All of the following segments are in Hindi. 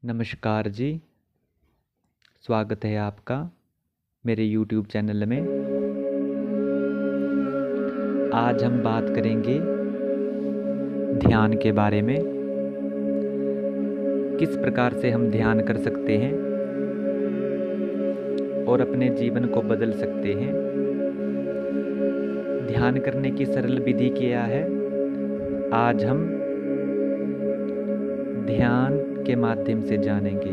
नमस्कार जी, स्वागत है आपका मेरे YouTube चैनल में। आज हम बात करेंगे ध्यान के बारे में। किस प्रकार से हम ध्यान कर सकते हैं और अपने जीवन को बदल सकते हैं। ध्यान करने की सरल विधि क्या है, आज हम ध्यान के माध्यम से जानेंगे।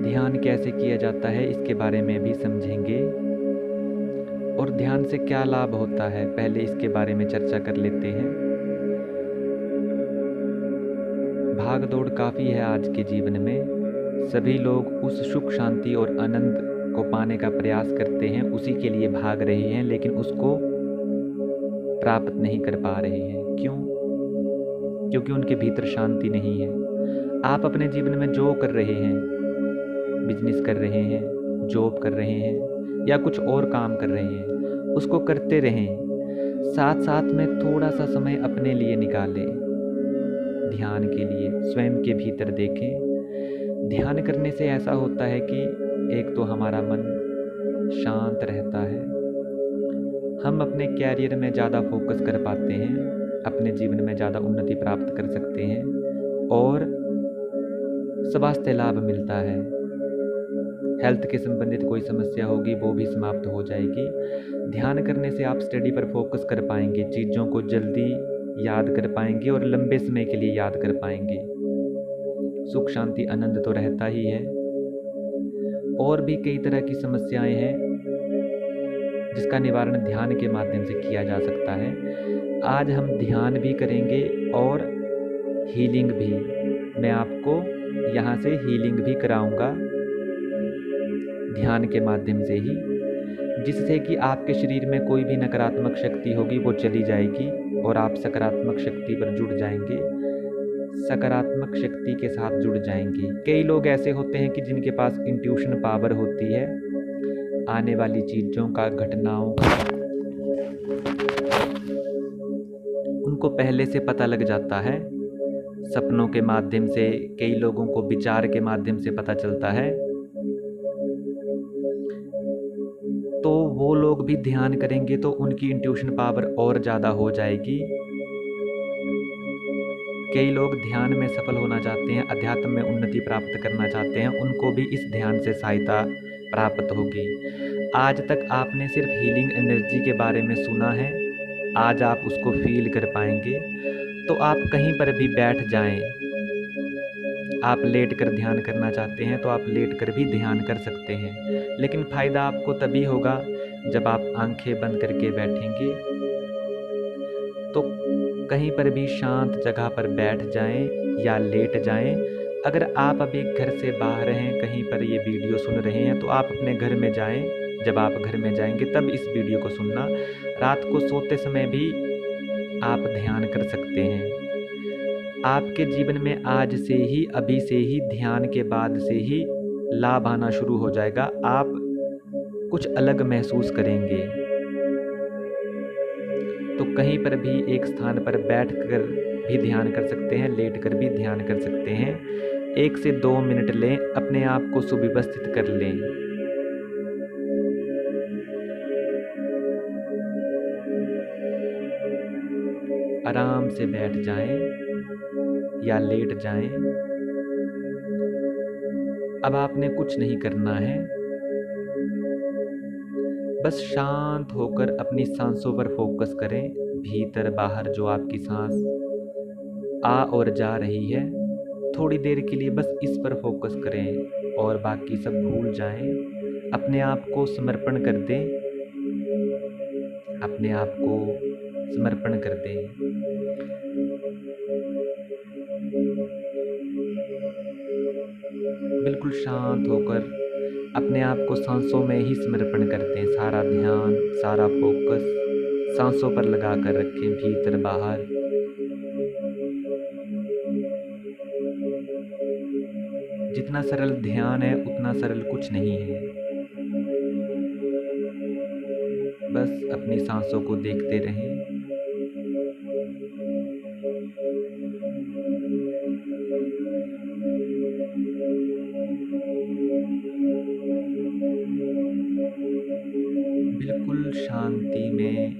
ध्यान कैसे किया जाता है इसके बारे में भी समझेंगे और ध्यान से क्या लाभ होता है, पहले इसके बारे में चर्चा कर लेते हैं। भाग दौड़ काफ़ी है आज के जीवन में। सभी लोग उस सुख शांति और आनंद को पाने का प्रयास करते हैं, उसी के लिए भाग रहे हैं, लेकिन उसको प्राप्त नहीं कर पा रहे हैं। क्यों? क्योंकि उनके भीतर शांति नहीं है। आप अपने जीवन में जो कर रहे हैं, बिजनेस कर रहे हैं, जॉब कर रहे हैं या कुछ और काम कर रहे हैं, उसको करते रहें। साथ साथ में थोड़ा सा समय अपने लिए निकालें, ध्यान के लिए। स्वयं के भीतर देखें। ध्यान करने से ऐसा होता है कि एक तो हमारा मन शांत रहता है, हम अपने कैरियर में ज़्यादा फोकस कर पाते हैं, अपने जीवन में ज़्यादा उन्नति प्राप्त कर सकते हैं और स्वास्थ्य लाभ मिलता है। हेल्थ के संबंधित कोई समस्या होगी वो भी समाप्त हो जाएगी। ध्यान करने से आप स्टडी पर फोकस कर पाएंगे, चीज़ों को जल्दी याद कर पाएंगे और लंबे समय के लिए याद कर पाएंगे। सुख शांति आनंद तो रहता ही है। और भी कई तरह की समस्याएं हैं जिसका निवारण ध्यान के माध्यम से किया जा सकता है। आज हम ध्यान भी करेंगे और हीलिंग भी। मैं आपको यहाँ से हीलिंग भी कराऊंगा ध्यान के माध्यम से ही, जिससे कि आपके शरीर में कोई भी नकारात्मक शक्ति होगी वो चली जाएगी और आप सकारात्मक शक्ति पर जुड़ जाएंगे, सकारात्मक शक्ति के साथ जुड़ जाएंगे। कई लोग ऐसे होते हैं कि जिनके पास इंट्यूशन पावर होती है, आने वाली चीज़ों का, घटनाओं का उनको पहले से पता लग जाता है। सपनों के माध्यम से, कई लोगों को विचार के माध्यम से पता चलता है। तो वो लोग भी ध्यान करेंगे तो उनकी इंट्यूशन पावर और ज़्यादा हो जाएगी। कई लोग ध्यान में सफल होना चाहते हैं, अध्यात्म में उन्नति प्राप्त करना चाहते हैं, उनको भी इस ध्यान से सहायता प्राप्त होगी। आज तक आपने सिर्फ हीलिंग एनर्जी के बारे में सुना है, आज आप उसको फील कर पाएंगे। तो आप कहीं पर भी बैठ जाएं। आप लेट कर ध्यान करना चाहते हैं तो आप लेट कर भी ध्यान कर सकते हैं, लेकिन फ़ायदा आपको तभी होगा जब आप आंखें बंद करके बैठेंगे। तो कहीं पर भी शांत जगह पर बैठ जाएं या लेट जाएं। अगर आप अभी घर से बाहर हैं, कहीं पर ये वीडियो सुन रहे हैं, तो आप अपने घर में जाएं। जब आप घर में जाएंगे तब इस वीडियो को सुनना। रात को सोते समय भी आप ध्यान कर सकते हैं। आपके जीवन में आज से ही, अभी से ही, ध्यान के बाद से ही लाभ आना शुरू हो जाएगा। आप कुछ अलग महसूस करेंगे। तो कहीं पर भी एक स्थान पर बैठकर भी ध्यान कर सकते हैं, लेटकर भी ध्यान कर सकते हैं। 1 से 2 मिनट लें, अपने आप को सुव्यवस्थित कर लें। आराम से बैठ जाएं या लेट जाएं। अब आपने कुछ नहीं करना है, बस शांत होकर अपनी सांसों पर फोकस करें। भीतर बाहर जो आपकी सांस आ और जा रही है, थोड़ी देर के लिए बस इस पर फोकस करें और बाकी सब भूल जाएं। अपने आप को समर्पण कर दें, अपने आप को समर्पण कर दें। बिल्कुल शांत होकर अपने आप को सांसों में ही समर्पण कर दें। सारा ध्यान, सारा फोकस सांसों पर लगा कर रखें, भीतर बाहर। जितना सरल ध्यान है उतना सरल कुछ नहीं है। बस अपनी सांसों को देखते रहें। बिल्कुल शांति में,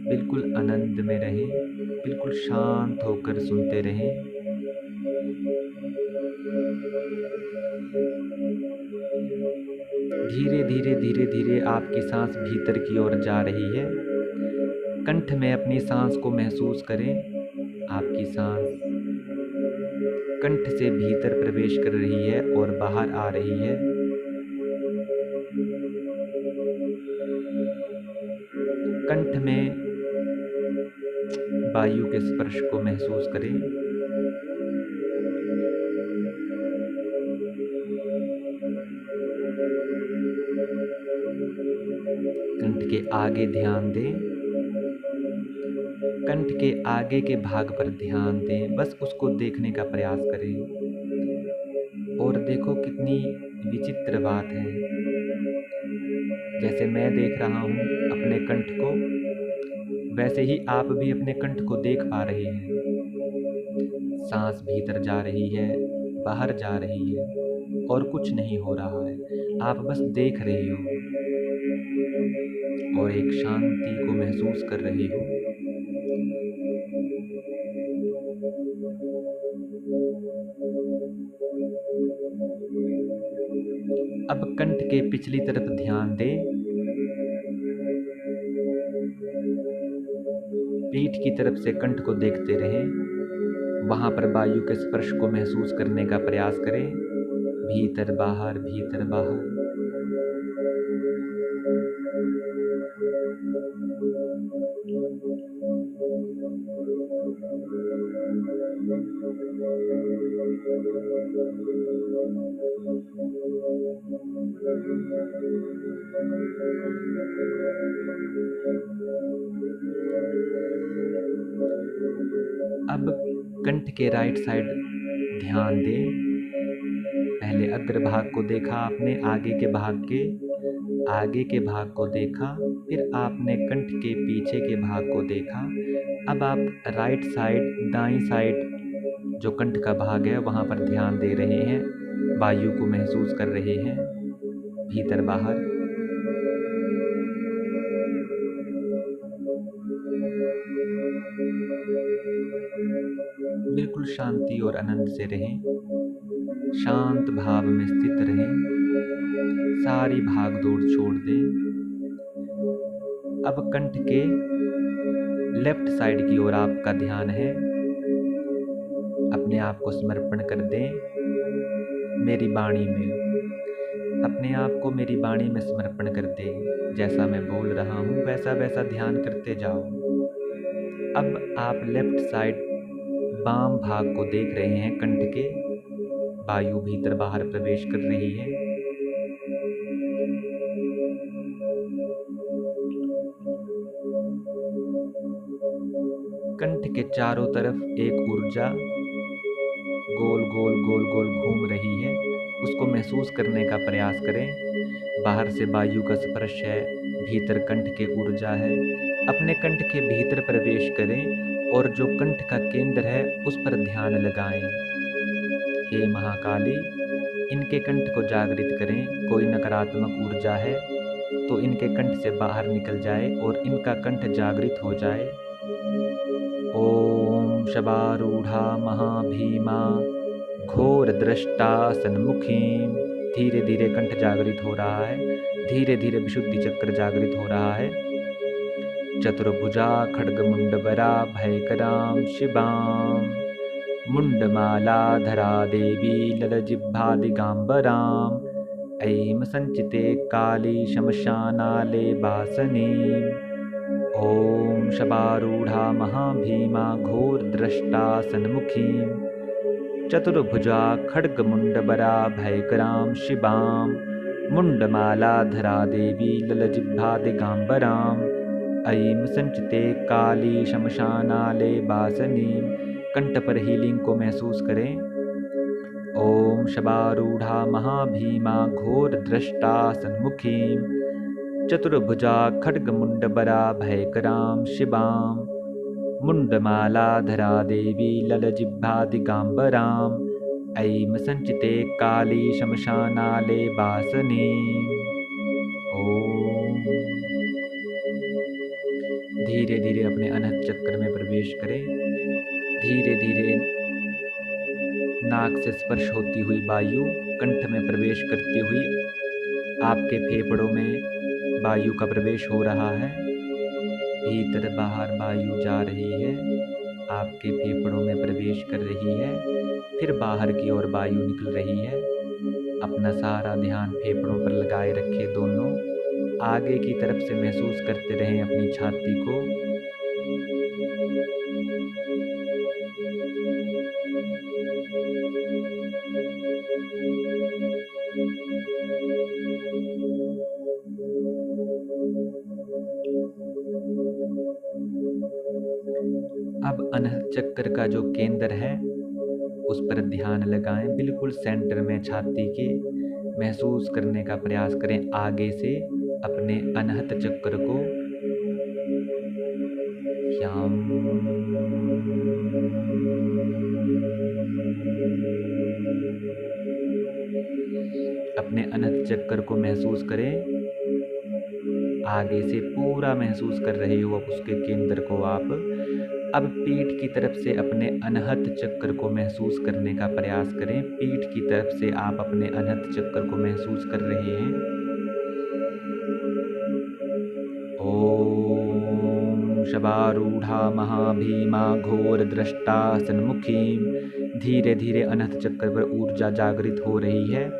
बिल्कुल आनंद में रहें, बिल्कुल शांत होकर सुनते रहें। धीरे धीरे धीरे धीरे आपकी सांस भीतर की ओर जा रही है। कंठ में अपनी सांस को महसूस करें। आपकी सांस कंठ से भीतर प्रवेश कर रही है और बाहर आ रही है। कंठ में वायु के स्पर्श को महसूस करें। कंठ के आगे ध्यान दें। कंठ के आगे के भाग पर ध्यान दें, बस उसको देखने का प्रयास करें। और देखो कितनी विचित्र बात है, जैसे मैं देख रहा हूँ अपने कंठ को, वैसे ही आप भी अपने कंठ को देख पा रहे हैं। सांस भीतर जा रही है, बाहर जा रही है और कुछ नहीं हो रहा है, आप बस देख रहे हो और एक शांति को महसूस कर रहे हो। अब कंठ के पिछली तरफ ध्यान दें। पीठ की तरफ से कंठ को देखते रहें। वहां पर वायु के स्पर्श को महसूस करने का प्रयास करें। भीतर बाहर, भीतर बाहर। अब कंठ के राइट साइड ध्यान दें। पहले अग्रभाग को देखा आपने, आगे के भाग को देखा, फिर आपने कंठ के पीछे के भाग को देखा। अब आप राइट साइड, दाईं साइड जो कंठ का भाग है वहाँ पर ध्यान दे रहे हैं, वायु को महसूस कर रहे हैं, भीतर बाहर। बिल्कुल शांति और आनंद से रहें, शांत भाव में स्थित रहें, सारी भाग दौड़ छोड़ दें। अब कंठ के लेफ्ट साइड की ओर आपका ध्यान है। अपने आप को समर्पण कर दें मेरी वाणी में। अपने आप को मेरी वाणी में समर्पण कर दें। जैसा मैं बोल रहा हूँ वैसा वैसा ध्यान करते जाओ। अब आप लेफ्ट साइड बाम भाग को देख रहे हैं कंठ के। वायु भीतर बाहर प्रवेश कर रही है। कंठ के चारों तरफ एक ऊर्जा गोल गोल गोल गोल घूम रही है, उसको महसूस करने का प्रयास करें। बाहर से वायु का स्पर्श है, भीतर कंठ के ऊर्जा है। अपने कंठ के भीतर प्रवेश करें और जो कंठ का केंद्र है उस पर ध्यान लगाएं। हे महाकाली, इनके कंठ को जागृत करें। कोई नकारात्मक ऊर्जा है तो इनके कंठ से बाहर निकल जाए और इनका कंठ जागृत हो जाए। ओम शबारूढ़ा महाभीमा घोर दृष्टा सन्मुखीम। धीरे धीरे कंठ जागृत हो रहा है, धीरे धीरे विशुद्धि चक्र जागृत हो रहा है। चतुर्भुजा खड्गमुंडबरा भयकरां शिवां मुंडमाला धरा देवी ललजिह्वादिगाम्बरां ऐं संचिते काली शमशानाले वासनीं। ओम शबारूढ़ा महाभीमा घोर दृष्टा सन्मुखीं चतुर्भुजा खड्गमुंडबरा भयकरां शिवां मुंडमाला धरा देवी ललजिह्वादिगाम्बरां ऐं संचिते काली शमशानाले वासनीं। कंठ पर हीलिंग को महसूस करें। ओम शबारूढ़ा महाभीमा घोर दृष्टा सन्मुखीं चतुर्भुजा खड्गमुंडबरा भयकरां शिवां मुंडमाला धरा देवी ललजिह्वा दिगाम्बराम् ऐं संचिते काली शमशानाले वासने। ओम। धीरे धीरे अपने अनहत चक्र में प्रवेश करें। धीरे धीरे नाक से स्पर्श होती हुई वायु कंठ में प्रवेश करती हुई आपके फेफड़ों में वायु का प्रवेश हो रहा है। भीतर बाहर वायु जा रही है, आपके फेफड़ों में प्रवेश कर रही है, फिर बाहर की ओर वायु निकल रही है। अपना सारा ध्यान फेफड़ों पर लगाए रखे, दोनों आगे की तरफ से महसूस करते रहें अपनी छाती को। अब अनहत चक्र का जो केंद्र है उस पर ध्यान लगाएं, बिल्कुल सेंटर में छाती के महसूस करने का प्रयास करें। आगे से अपने अनहत चक्र को अपने अनहत चक्र को महसूस करें। आगे से पूरा महसूस कर रहे हो अब उसके केंद्र को आप। अब पीठ की तरफ से अपने अनहत चक्र को महसूस करने का प्रयास करें। पीठ की तरफ से आप अपने अनहत चक्र को महसूस कर रहे हैं। ओम शबारूढ़ा महाभीमा घोर दृष्टा सन्मुखीं। धीरे धीरे अनहत चक्र पर ऊर्जा जागृत हो रही है।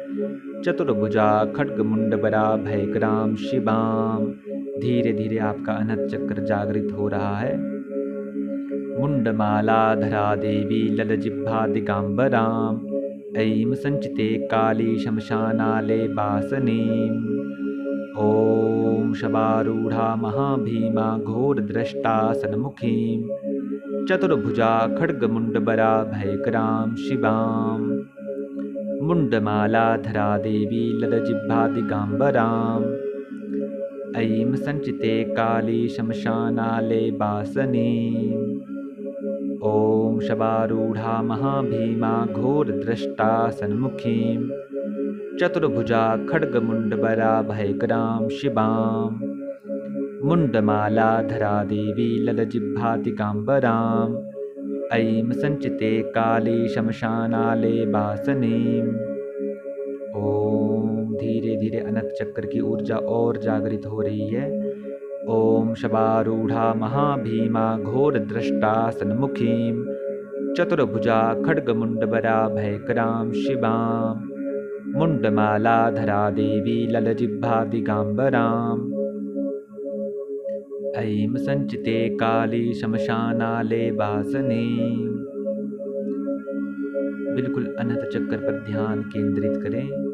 चतुर्भुजा खड्ग मुंडबरा भयग्राम शिवाम। धीरे धीरे आपका अनहत चक्र जागृत हो रहा है। मुंडमाला धरा देवी ललजिह्वा दिगाम्बराम् ऐं संचिते काली शमशानाले वासनीम्। ओम शबारूढ़ा महाभीमा घोर दृष्टा सन्मुखीं। चतुर्भुजा खड्ग मुंडबरा भयग्राम शिवाम। मुंडमाला धरा देवी ललजिह्वा दिगाम्बराम् ऐं संचिते काली शमशानाले वासनीम्। ओम शबारूढ़ा महाभीमा घोर दृष्टा सन्मुखीं। चतुर्भुजा खड्ग मुंडबरा भयग्राम शिवाम। मुंडमाला धरा देवी ललजिह्वा दिगाम्बराम् ऐं संचिते काली शमशानाले वासनीम्। ओम। धीरे धीरे अनहत चक्र की ऊर्जा और जागृत हो रही है। ओम शबारूढ़ा महाभीमा घोर दृष्टा सन्मुखीं। चतुर्भुजा खड्ग मुंडबरा भयग्राम शिवाम। मुंडमाला धरा देवी ललजिह्वा दिगाम्बराम् ऐं संचिते काली शमशानाले वासनीम्। बिल्कुल अनहत चक्र पर ध्यान केंद्रित करें।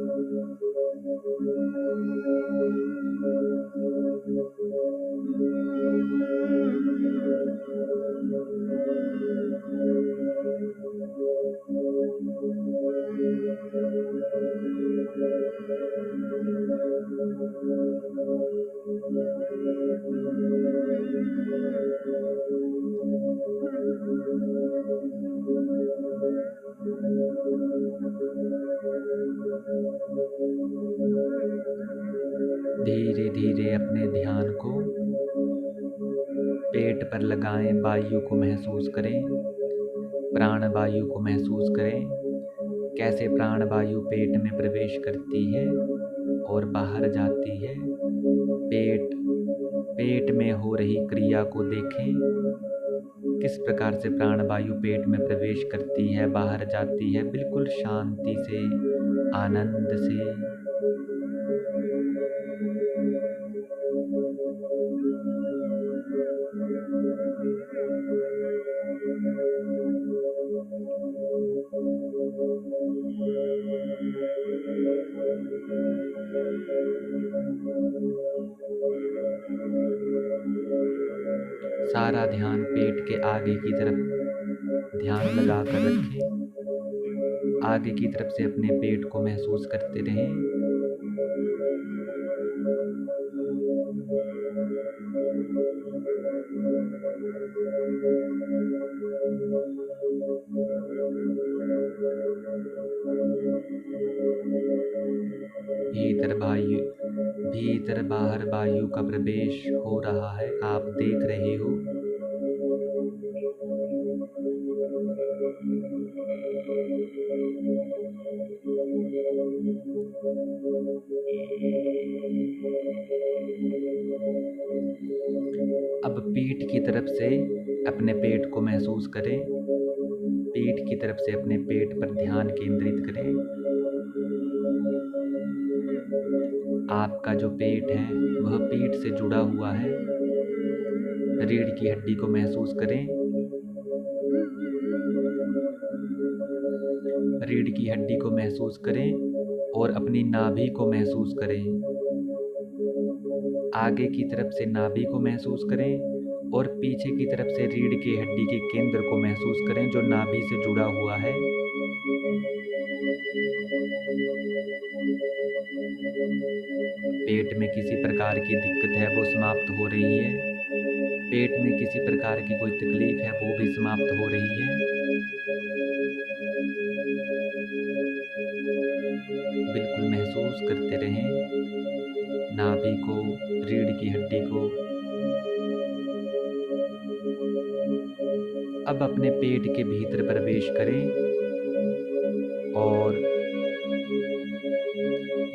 धीरे धीरे अपने ध्यान को पेट पर लगाएं, वायु को महसूस करें, प्राण वायु को महसूस करें। कैसे प्राण वायु पेट में प्रवेश करती है और बाहर जाती है। पेट में हो रही क्रिया को देखें, किस प्रकार से प्राण वायु पेट में प्रवेश करती है, बाहर जाती है, बिल्कुल शांति से, आनंद से। सारा ध्यान पेट के आगे की तरफ ध्यान लगा कर रखें। आगे की तरफ से अपने पेट को महसूस करते रहें। भीतर बाहर वायु का प्रवेश हो रहा है, आप देख रहे हो। अब पीठ की तरफ से अपने पेट को महसूस करें। पीठ की तरफ से अपने पेट पर ध्यान केंद्रित करें। आपका जो पेट है वह पीठ से जुड़ा हुआ है। रीढ़ की हड्डी को महसूस करें। रीढ़ की हड्डी को महसूस करें और अपनी नाभि को महसूस करें। आगे की तरफ से नाभि को महसूस करें और पीछे की तरफ से रीढ़ की हड्डी के केंद्र को महसूस करें जो नाभि से जुड़ा हुआ है। पेट में किसी प्रकार की दिक्कत है वो समाप्त हो रही है। पेट में किसी प्रकार की कोई तकलीफ है वो भी समाप्त हो रही है। बिल्कुल महसूस करते रहें नाभि को, रीढ़ की हड्डी को। अब अपने पेट के भीतर प्रवेश करें और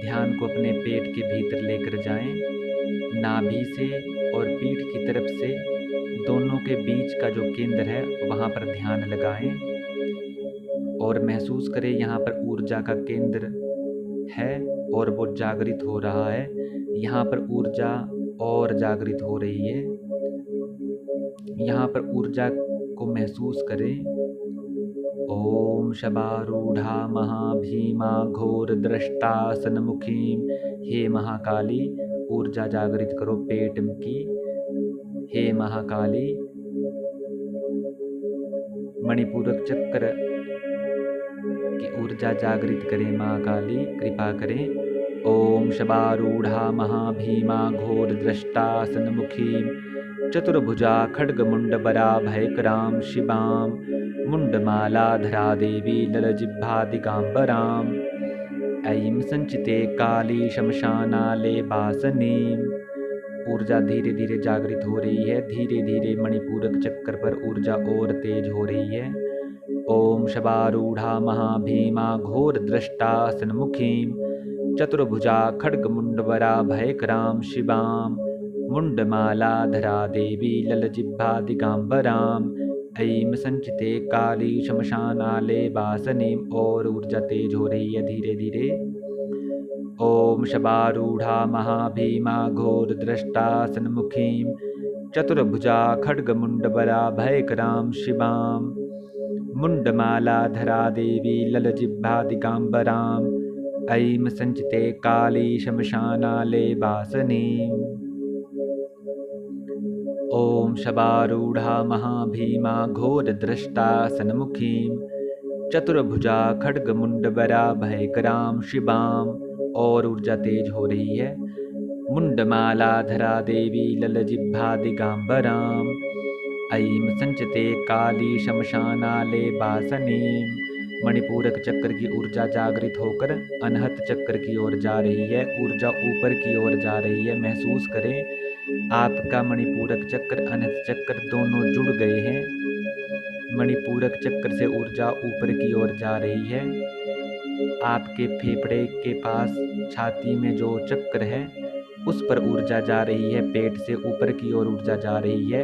ध्यान को अपने पेट के भीतर लेकर जाएं। नाभि से और पीठ की तरफ से दोनों के बीच का जो केंद्र है वहाँ पर ध्यान लगाएं और महसूस करें यहाँ पर ऊर्जा का केंद्र है और वो जागृत हो रहा है। यहाँ पर ऊर्जा और जागृत हो रही है। यहाँ पर ऊर्जा को महसूस करें। ओम शबारूढ़ा महाभीमा घोर दृष्टा सन्मुखीम। हे महाकाली, ऊर्जा जागृत करो पेट की। हे महाकाली, मणिपूरक चक्र की ऊर्जा जागृत करें। महाकाली कृपा करें। ओम शबारूढ़ा महाभीमा घोर दृष्टा सन्मुखीम चतुर्भुजा खड्गमुंडबरा भयकरां शिवां मुंडमालाधरा देवी ललजिह्वा दिगांबरां ऐं संचिते काली शमशानाले वासनीं। ऊर्जा धीरे धीरे जागृत हो रही है। धीरे धीरे मणिपूरक चक्र पर ऊर्जा और तेज हो रही है। ओम शबारूढ़ा महाभीमा घोर दृष्टा सन्मुखीं चतुर्भुजा खड्गमुंडबरा भयकरां शिवां मुंडमालाधरा देवी ललजिह्वा दिगांबरां ऐं संचिते काली शमशानाले वासनीं। और ऊर्जा तेज हो रही है धीरे धीरे। ओम शबारूढ़ा महाभीमा घोर दृष्टा सन्मुखीं चतुर्भुजा खड्गमुंडबरा भयकरां शिवां मुंडमालाधरा देवी ललजिह्वा दिगांबरां ऐं संचिते काली शमशानाले वासनीं। ओम शबारूढ़ा महाभीमा घोर दृष्टा सन्मुखीं चतुर्भुजा खड्गमुंडबरा भयकरां शिवां। और ऊर्जा तेज हो रही है। मुंडमालाधरा देवी ललजिह्वा दिगांबरां ऐं संचिते काली शमशानाले वासनीं। मणिपूरक चक्र की ऊर्जा जागृत होकर अनहत चक्र की ओर जा रही है। ऊर्जा ऊपर की ओर जा रही है। महसूस करें आपका मणिपूरक चक्र अनहत चक्र दोनों जुड़ गए हैं। मणिपूरक चक्र से ऊर्जा ऊपर की ओर जा रही है। आपके फेफड़े के पास छाती में जो चक्र है उस पर ऊर्जा जा रही है। पेट से ऊपर की ओर ऊर्जा जा रही है।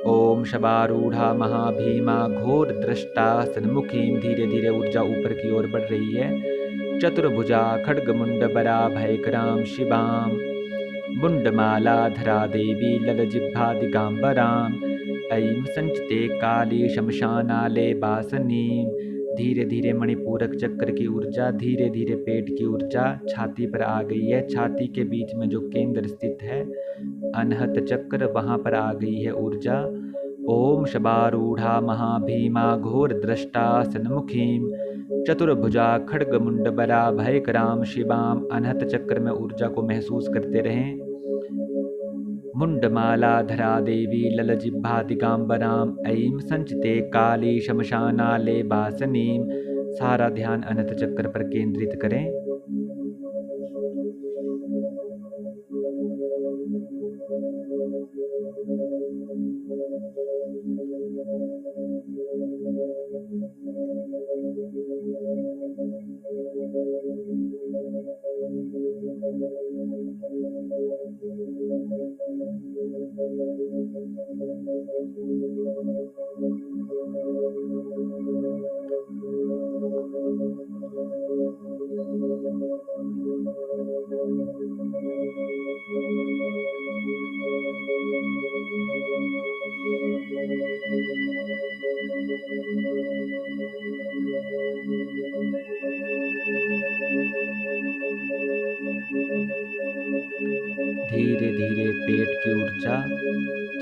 ओम शबारूढ़ा महाभीमा घोर दृष्टा सन्मुखीं। धीरे धीरे ऊर्जा ऊपर की ओर बढ़ रही है। चतुर्भुजा खड्गमुंडबरा भयकरां शिवां मुंडमालाधरा देवी ललजिह्वा दिगांबरां ऐं संचिते काली शमशानाले वासनीं। धीरे धीरे मणिपूरक चक्र की ऊर्जा धीरे धीरे पेट की ऊर्जा छाती पर आ गई है। छाती के बीच में जो केंद्र स्थित है अनहत चक्र वहाँ पर आ गई है ऊर्जा। ओम शबारूढ़ा महाभीमा घोर दृष्टा सन्मुखीं चतुर्भुजा खड्गमुंडबरा भयकरां शिवां। अनहत चक्र में ऊर्जा को महसूस करते रहें। मुंडमालाधरा देवी ललजिह्वा दिगांबराम ऐं संचिते काली शमशानाले वासनीम। सारा ध्यान अनंत चक्र पर केंद्रित करें। धीरे धीरे पेट की ऊर्जा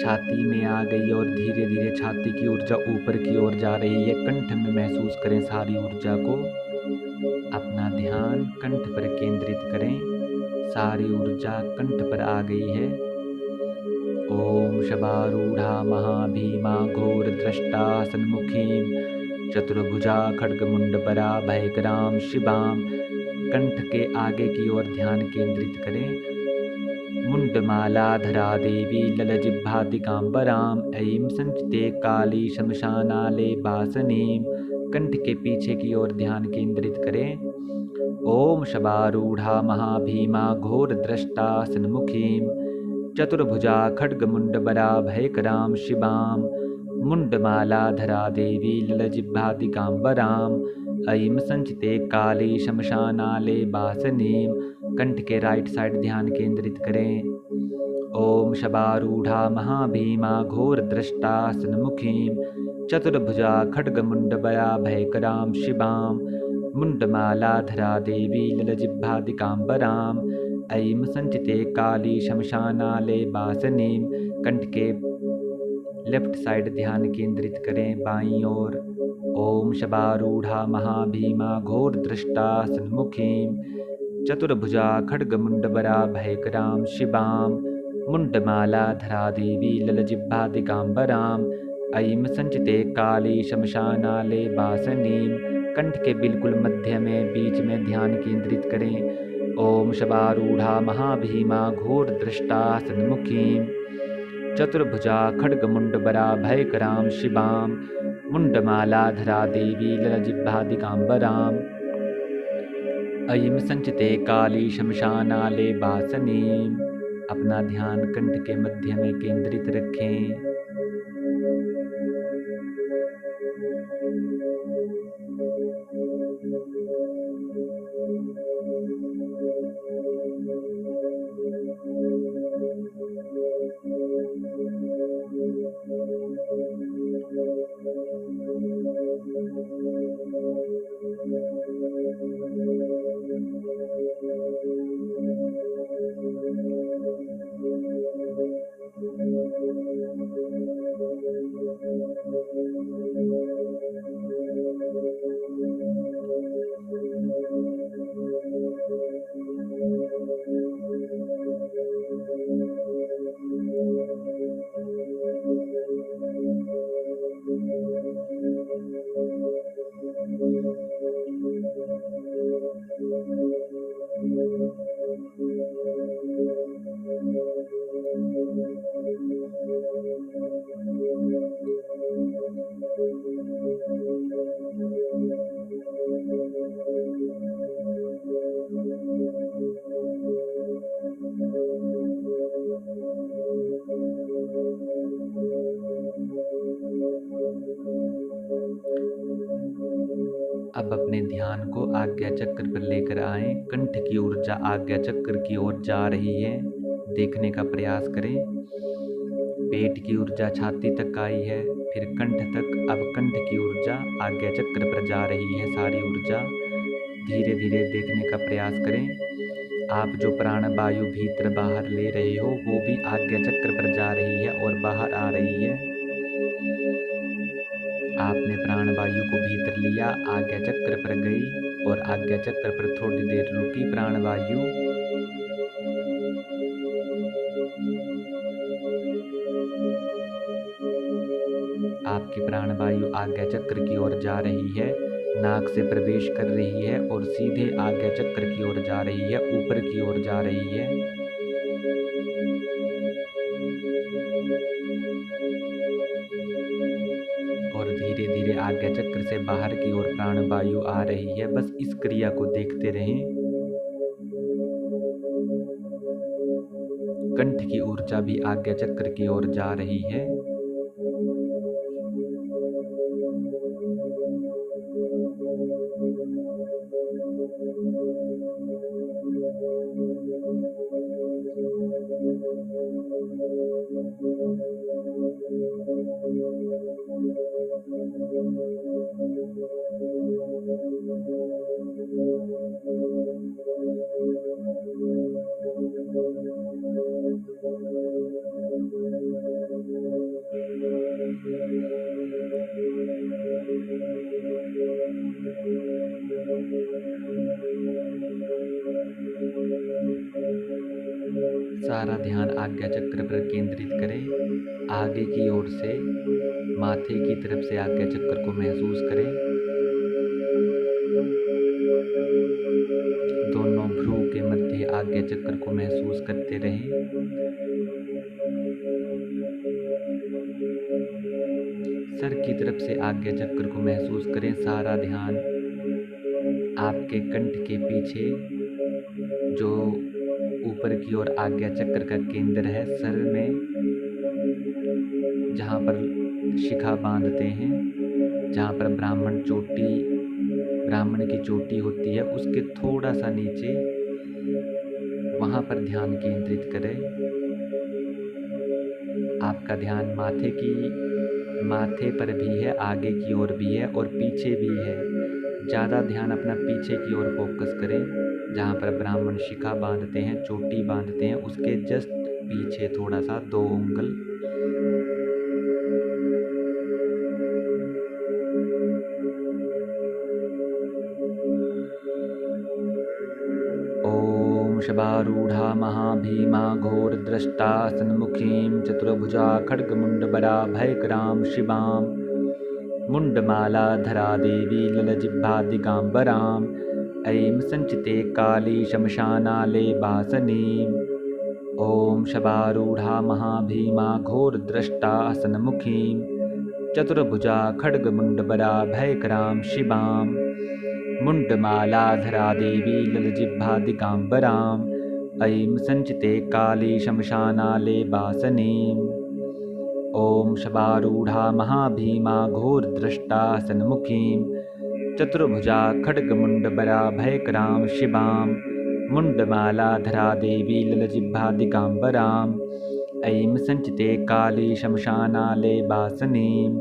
छाती में आ गई और धीरे धीरे छाती की ऊर्जा ऊपर की ओर जा रही है। कंठ में महसूस करें सारी ऊर्जा को। अपना ध्यान कंठ पर केंद्रित करें। सारी ऊर्जा कंठ पर आ गई है। ओम शबारूढ़ा महाभीमा घोर दृष्टा सन्मुखीम चतुर्भुजा खड्गमुंडबरा भयकराम शिवाम। कंठ के आगे की ओर ध्यान केंद्रित करें। मुंडमालाधरा देवी ललजिह्वा दिगांबराम ऐं संचिते काली शमशानाले वासनीम। कंठ के पीछे की ओर ध्यान केंद्रित करें। ओम शबारूढ़ा महाभीमा घोर दृष्टा सन्मुखीम चतुर्भुजा खड्गमुंडबरा भयकराम शिवाम। मुंडमालाधरा देवी ललजिह्वा दिगांबराम ऐं संचिते काली शमशानाले वासनीम। कंठ के राइट साइड ध्यान केंद्रित करें। ओम शबारूढ़ा महाभीमा घोर दृष्टा सन्मुखीम चतुर्भुजा खड्गमुंडबरा भयकराम शिवाम। मुंडमालाधरा देवी ललजिह्वा दिगांबराम ऐं संचिते काली शमशानाले वासनीम। कंठ के लेफ्ट साइड ध्यान केंद्रित करें बाईं ओर। ओम शबारूढ़ा महाभीमा घोर दृष्टा सन्मुखीम चतुर्भुजा खड्गमुंडबरा भयकराम शिवाम। मुंडमालाधरा देवी ललजिह्वा दिगांबराम ऐं संचिते काली शमशानाले वासनीम। कंठ के बिल्कुल मध्य में बीच में ध्यान केंद्रित करें। ओम शबारूढ़ा महाभीमा घोर दृष्टा सन्मुखीम चतुर्भुजा खड्गमुंडबरा भयकराम शिवाम। मुंडमालाधरा देवी ललजिह्वा दिगांबराम ऐं संचिते काली शमशानाले वासनीम। अपना ध्यान कंठ के मध्य में केंद्रित रखें। अब अपने ध्यान को आज्ञा चक्र पर लेकर आएं। कंठ की ऊर्जा आज्ञा चक्र की ओर जा रही है, देखने का प्रयास करें। पेट की ऊर्जा छाती तक आई है, फिर कंठ तक। अब कंठ की ऊर्जा आज्ञा चक्र पर जा रही है। सारी ऊर्जा धीरे धीरे देखने का प्रयास करें। आप जो प्राण वायु भीतर बाहर ले रहे हो वो भी आज्ञा चक्र पर जा रही है और बाहर आ रही है। आपने प्राण वायु को भीतर लिया, आज्ञा चक्र पर गई और आज्ञा चक्र पर थोड़ी देर रुकी प्राण वायु। की प्राणवायु आज्ञा चक्र की ओर जा रही है, नाक से प्रवेश कर रही है और सीधे आज्ञा चक्र की ओर जा रही है, ऊपर की ओर जा रही है। और धीरे धीरे आज्ञा चक्र से बाहर की ओर प्राणवायु आ रही है। बस इस क्रिया को देखते रहें। कंठ की ऊर्जा भी आज्ञा चक्र की ओर जा रही है। सारा ध्यान आज्ञा चक्र पर केंद्रित करें। आगे की ओर से माथे की तरफ से आज्ञा चक्र को महसूस करें। दोनों भ्रू के मध्य आज्ञा चक्र को महसूस करते रहें। सर की तरफ से आज्ञा चक्र को महसूस करें। सारा ध्यान आपके कंठ के पीछे जो ऊपर की ओर आज्ञा चक्र का केंद्र है, सर में जहाँ पर शिखा बांधते हैं, जहाँ पर ब्राह्मण की चोटी होती है, उसके थोड़ा सा नीचे वहाँ पर ध्यान केंद्रित करें। आपका ध्यान माथे पर भी है, आगे की ओर भी है और पीछे भी है। ज़्यादा ध्यान अपना पीछे की ओर फोकस करें, जहाँ पर ब्राह्मण शिखा बांधते हैं, चोटी बांधते हैं, उसके जस्ट पीछे थोड़ा सा 2 उंगल। ओम शबारूढ़ा महाभीमा घोरद्रष्टा सन्मुखीं चतुर्भुजा खड्गमुण्डबरा भयकरां शिवां मुण्डमालाधरा देवी ललजिह्वा दिगाम्बरां ऐं संचिते काली शमशानाले वासनीम्। ओम शबारूढ़ा महाभीमा घोरद्रष्टा सन्मुखीं चतुर्भुजा खड्गमुण्डबरा भयकरां शिवां मुण्डमालाधरा देवी ललजिह्वा दिगाम्बरां ऐं संचिते काली शमशानाले वासनीम्। ओम शबारूढ़ा महाभीमा घोरद्रष्टा सन्मुखीं चतुर्भुजा खड्गमुण्डबरा भयकरां शिवां मुण्डमालाधरा देवी ललजिह्वा दिगाम्बरां ऐं संचिते काली शमशानाले वासनीम्।